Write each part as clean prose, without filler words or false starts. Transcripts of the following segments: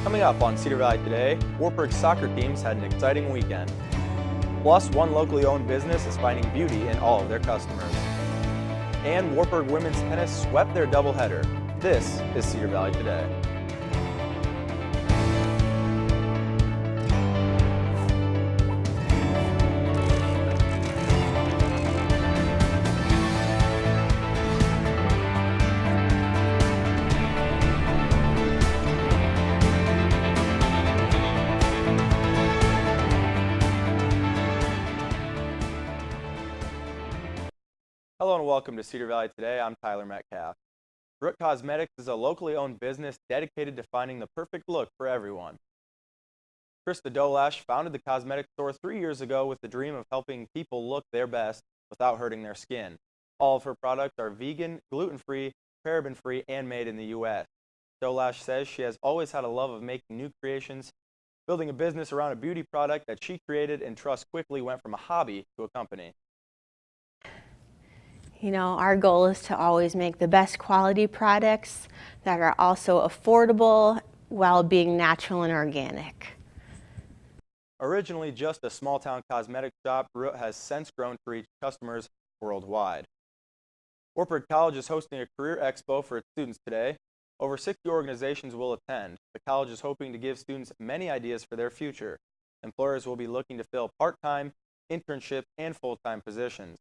Coming up on Cedar Valley Today, Wartburg soccer teams had an exciting weekend. Plus, one locally owned business is finding beauty in all of their customers. And Wartburg women's tennis swept their doubleheader. This is Cedar Valley Today. Hello and welcome to Cedar Valley Today. I'm Tyler Metcalf. Root Cosmetics is a locally owned business dedicated to finding the perfect look for everyone. Krista Dolash founded the cosmetic store 3 years ago with the dream of helping people look their best without hurting their skin. All of her products are vegan, gluten-free, paraben-free, and made in the U.S. Dolash says she has always had a love of making new creations. Building a business around a beauty product that she created and trusts quickly went from a hobby to a company. You know, our goal is to always make the best quality products that are also affordable while being natural and organic. Originally just a small-town cosmetic shop, Root has since grown to reach customers worldwide. Wartburg College is hosting a career expo for its students today. Over 60 organizations will attend. The college is hoping to give students many ideas for their future. Employers will be looking to fill part-time, internship, and full-time positions.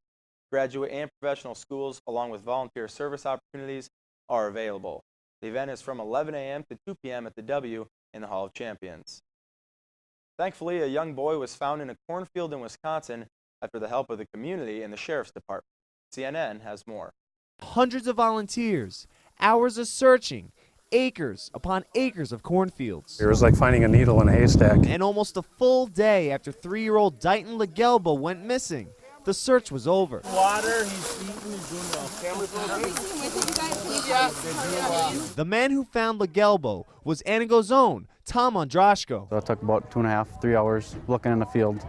Graduate and professional schools, along with volunteer service opportunities, are available. The event is from 11 a.m. to 2 p.m. at the W in the Hall of Champions. Thankfully, a young boy was found in a cornfield in Wisconsin after the help of the community and the Sheriff's Department. CNN has more. Hundreds of volunteers, hours of searching, acres upon acres of cornfields. It was like finding a needle in a haystack. And almost a full day after 3-year-old Dighton Legelbo went missing, the search was over. Water, he's eating, he's doing The man who found Legelbo was Anago's own Tom Ondrashko. So it took about 2.5, 3 hours looking in the field,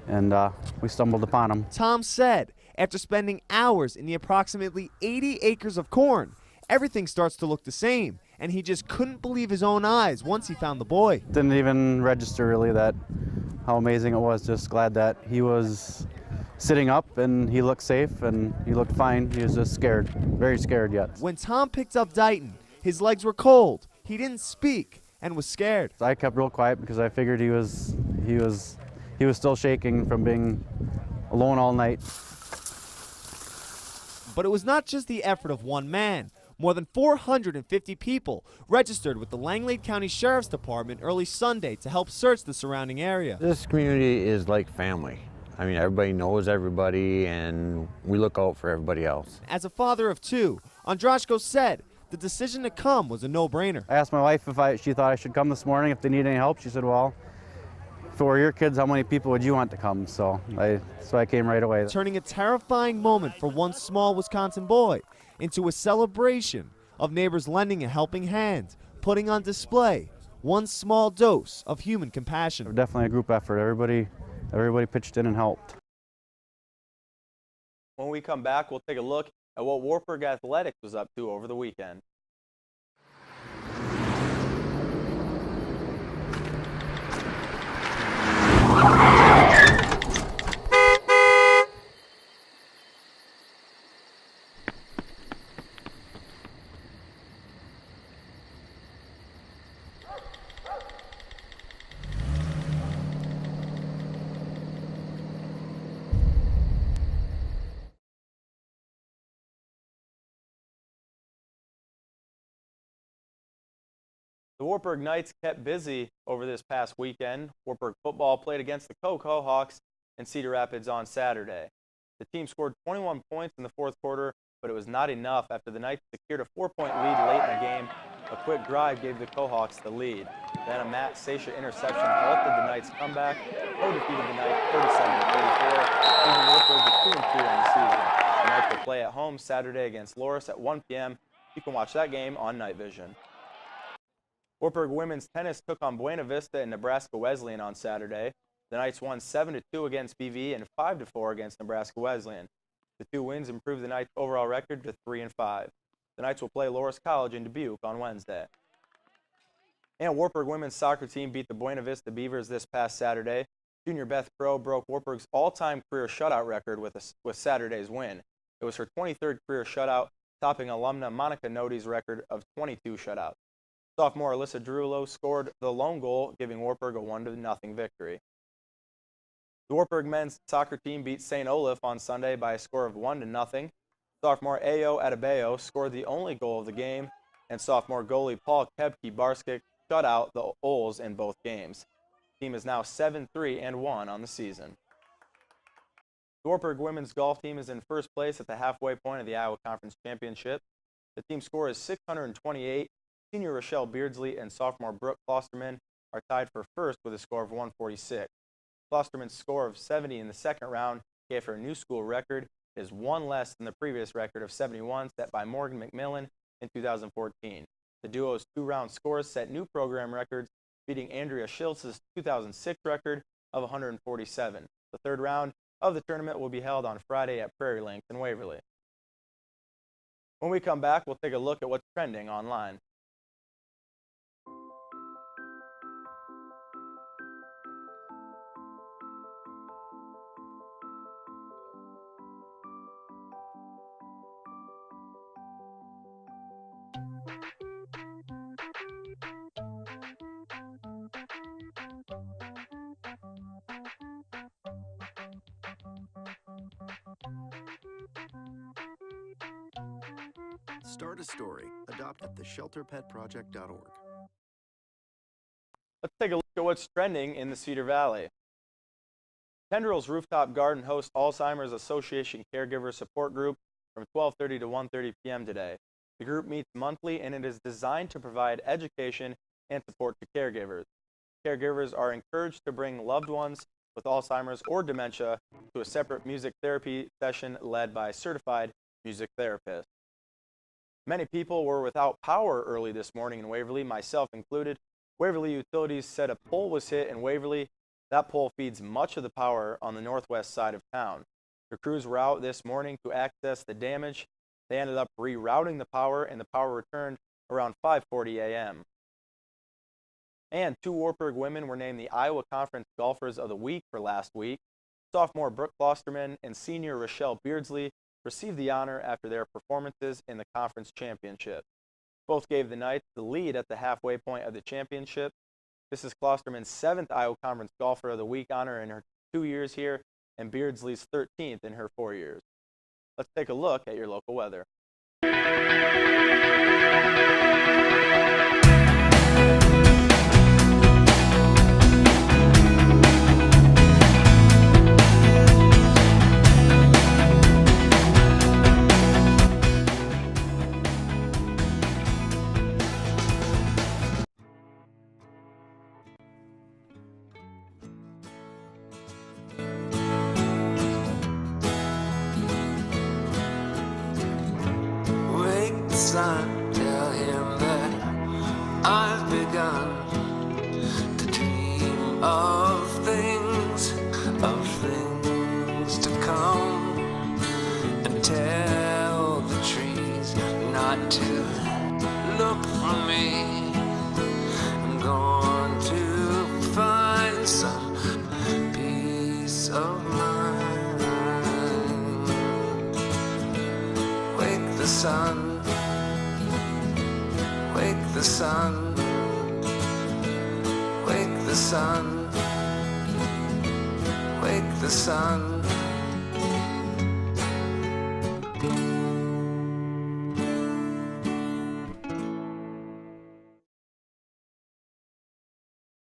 and we stumbled upon him. Tom said after spending hours in the approximately 80 acres of corn, everything starts to look the same, and he just couldn't believe his own eyes once he found the boy. Didn't even register really that how amazing it was. Just glad that he was sitting up and he looked safe and he looked fine. He was just scared, very scared yet. When Tom picked up Dighton, his legs were cold, he didn't speak, and was scared. I kept real quiet because I figured he was still shaking from being alone all night. But it was not just the effort of one man. More than 450 people registered with the Langlade County Sheriff's Department early Sunday to help search the surrounding area. This community is like family. I mean, everybody knows everybody, and we look out for everybody else. As a father of two, Ondrashko said the decision to come was a no-brainer. I asked my wife if she thought I should come this morning if they need any help. She said, well, if it were your kids, how many people would you want to come? So I came right away. Turning a terrifying moment for one small Wisconsin boy into a celebration of neighbors lending a helping hand, putting on display one small dose of human compassion. Definitely a group effort. Everybody pitched in and helped. When we come back, we'll take a look at what Wartburg Athletics was up to over the weekend. The Wartburg Knights kept busy over this past weekend. Wartburg football played against the Cocoa Hawks in Cedar Rapids on Saturday. The team scored 21 points in the fourth quarter, but it was not enough after the Knights secured a 4-point lead late in the game. A quick drive gave the Cohawks the lead. Then a Matt Sasha interception halted the Knights' comeback. Co defeated the Knights 37-34, leaving Wartburg to 2-2 on the season. The Knights will play at home Saturday against Loris at 1 p.m. You can watch that game on Night Vision. Wartburg women's tennis took on Buena Vista and Nebraska Wesleyan on Saturday. The Knights won 7-2 against BV and 5-4 against Nebraska Wesleyan. The two wins improved the Knights' overall record to 3-5. The Knights will play Loris College in Dubuque on Wednesday. And Wartburg women's soccer team beat the Buena Vista Beavers this past Saturday. Junior Beth Crow broke Wartburg's all-time career shutout record with Saturday's win. It was her 23rd career shutout, topping alumna Monica Nody's record of 22 shutouts. Sophomore Alyssa Drulo scored the lone goal, giving Wartburg a 1-0 victory. The Wartburg men's soccer team beat St. Olaf on Sunday by a score of 1-0. Sophomore Ayo Adebayo scored the only goal of the game, and sophomore goalie Paul Kebke-Barskik shut out the Ols in both games. The team is now 7-3-1 on the season. The Wartburg women's golf team is in first place at the halfway point of the Iowa Conference Championship. The team score is 628. Senior Rochelle Beardsley and sophomore Brooke Klosterman are tied for first with a score of 146. Klosterman's score of 70 in the second round gave her a new school record. It is one less than the previous record of 71 set by Morgan McMillan in 2014. The duo's two-round scores set new program records, beating Andrea Schiltz's 2006 record of 147. The third round of the tournament will be held on Friday at Prairie Links in Waverly. When we come back, we'll take a look at what's trending online. Start a story. Adopt at theshelterpetproject.org. Let's take a look at what's trending in the Cedar Valley. Tendrils Rooftop Garden hosts Alzheimer's Association Caregiver Support Group from 12:30 to 1:30 p.m. today. The group meets monthly and it is designed to provide education and support to caregivers. Caregivers are encouraged to bring loved ones with Alzheimer's or dementia to a separate music therapy session led by certified music therapists. Many people were without power early this morning in Waverly, myself included. Waverly Utilities said a pole was hit in Waverly. That pole feeds much of the power on the northwest side of town. The crews were out this morning to access the damage. They ended up rerouting the power, and the power returned around 5:40 a.m. And two Wartburg women were named the Iowa Conference Golfers of the Week for last week. Sophomore Brooke Klosterman and senior Rochelle Beardsley received the honor after their performances in the conference championship. Both gave the Knights the lead at the halfway point of the championship. This is Klosterman's 7th Iowa Conference Golfer of the Week honor in her 2 years here, and Beardsley's 13th in her 4 years. Let's take a look at your local weather. Son, tell him that I've begun to dream of things to come, and tell the trees not to look for me. I'm going to find some peace of mind. Wake the sun. Wake the sun, wake the sun, wake the sun.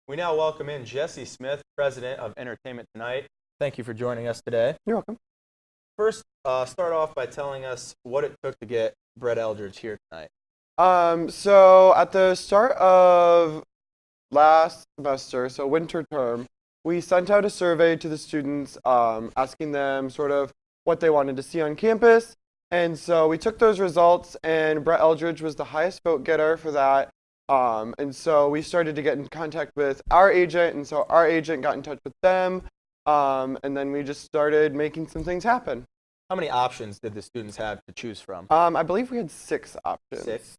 We now welcome in Jesse Smith, President of Entertainment Tonight. Thank you for joining us today. You're welcome. First, start off by telling us what it took to get Brett Eldridge here tonight. So at the start of last semester, so winter term, we sent out a survey to the students asking them sort of what they wanted to see on campus. And so we took those results, and Brett Eldridge was the highest vote getter for that. And so we started to get in contact with our agent, and so our agent got in touch with them. And then we just started making some things happen. How many options did the students have to choose from? I believe we had 6 options. 6.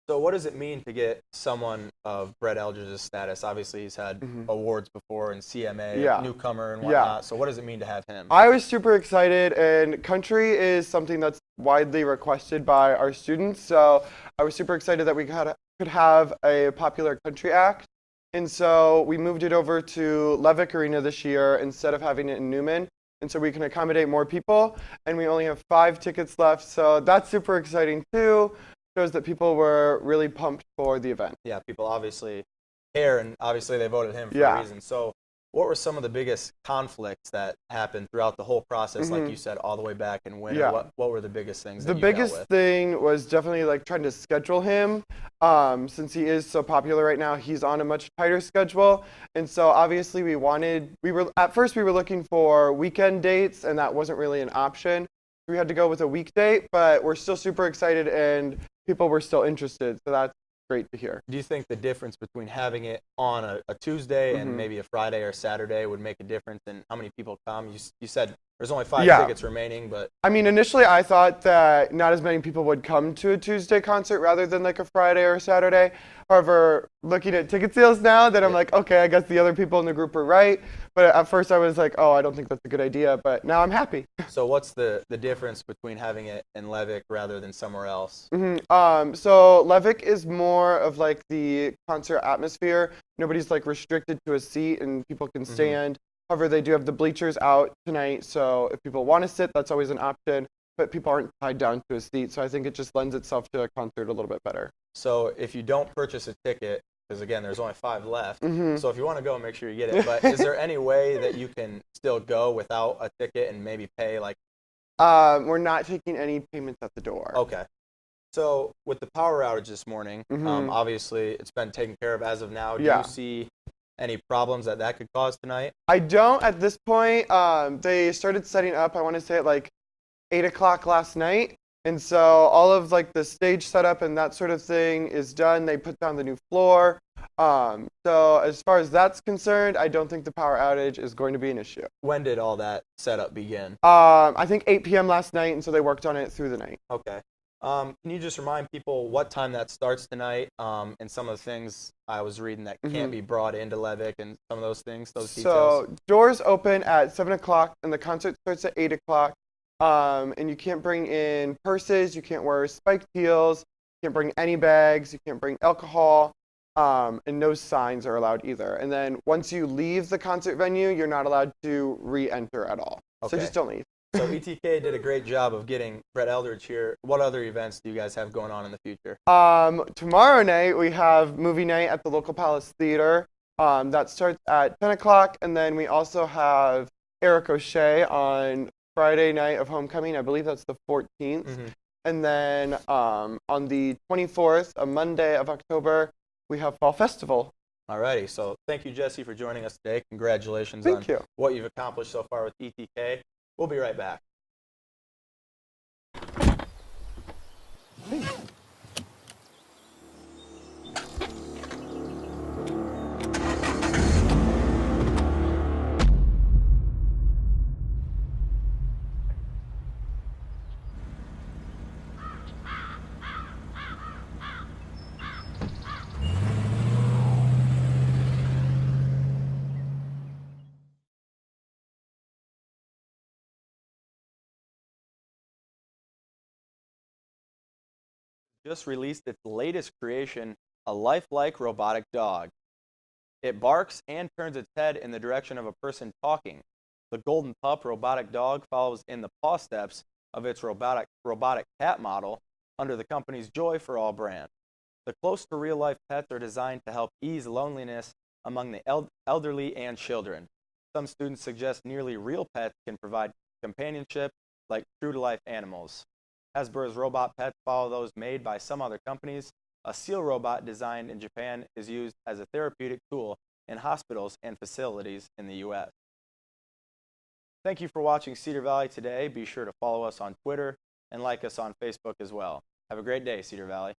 So what does it mean to get someone of Brett Eldridge's status? Obviously, he's had awards before and CMA, Yeah. newcomer and Yeah. whatnot. So what does it mean to have him? I was super excited, and country is something that's widely requested by our students. So I was super excited that we could have a popular country act. And so we moved it over to Levick Arena this year instead of having it in Newman. And so we can accommodate more people, and we only have 5 tickets left. So that's super exciting too. Shows that people were really pumped for the event. Yeah, people obviously care, and obviously they voted him for Yeah. a reason. So what were some of the biggest conflicts that happened throughout the whole process, like you said, all the way back in winter? Yeah. What were the biggest things The that you dealt biggest with? thing was definitely like trying to schedule him. Since he is so popular right now, he's on a much tighter schedule. And so obviously at first we were looking for weekend dates, and that wasn't really an option. We had to go with a weekday, but we're still super excited and people were still interested. So that's great to hear. Do you think the difference between having it on a Tuesday and maybe a Friday or Saturday would make a difference in how many people come? You said there's only 5 Yeah. tickets remaining, but I mean, initially I thought that not as many people would come to a Tuesday concert rather than like a Friday or a Saturday. However, looking at ticket sales now, that I'm like, okay, I guess the other people in the group were right. But at first I was like, oh, I don't think that's a good idea. But now I'm happy. so what's the difference between having it in Levick rather than somewhere else? So Levick is more of like the concert atmosphere. Nobody's like restricted to a seat and people can stand. However, they do have the bleachers out tonight, so if people want to sit, that's always an option, but people aren't tied down to a seat, so I think it just lends itself to a concert a little bit better. So if you don't purchase a ticket, because again, there's only 5 left, so if you want to go, make sure you get it. But is there any way that you can still go without a ticket and maybe pay like? We're not taking any payments at the door. Okay. So with the power outage this morning, obviously it's been taken care of as of now. Do you see any problems that could cause tonight? I don't at this point. They started setting up, I want to say at like 8 o'clock last night. And so all of like the stage setup and that sort of thing is done. They put down the new floor. So as far as that's concerned, I don't think the power outage is going to be an issue. When did all that setup begin? I think 8 p.m. last night, and so they worked on it through the night. Okay. Can you just remind people what time that starts tonight, and some of the things I was reading that can't be brought into Levick and some of those things, those details? So doors open at 7 o'clock, and the concert starts at 8 o'clock. And you can't bring in purses, you can't wear spiked heels, you can't bring any bags, you can't bring alcohol, and no signs are allowed either. And then once you leave the concert venue, you're not allowed to re-enter at all. Okay. So just don't leave. So ETK did a great job of getting Brett Eldridge here. What other events do you guys have going on in the future? Tomorrow night we have movie night at the local Palace Theater. That starts at 10 o'clock, and then we also have Eric O'Shea on Friday night of homecoming. I believe that's the 14th. And then on the 24th, a Monday of October, we have Fall Festival. Alrighty, so thank you, Jesse, for joining us today. Congratulations Thank you. what you've accomplished so far with ETK. We'll be right back. Just released its latest creation, a lifelike robotic dog. It barks and turns its head in the direction of a person talking. The Golden Pup robotic dog follows in the paw steps of its robotic cat model under the company's Joy for All brand. The close to real life pets are designed to help ease loneliness among the elderly and children. Some students suggest nearly real pets can provide companionship like true to life animals. Hasbro's robot pets follow those made by some other companies. A seal robot designed in Japan is used as a therapeutic tool in hospitals and facilities in the U.S. Thank you for watching Cedar Valley Today. Be sure to follow us on Twitter and like us on Facebook as well. Have a great day, Cedar Valley.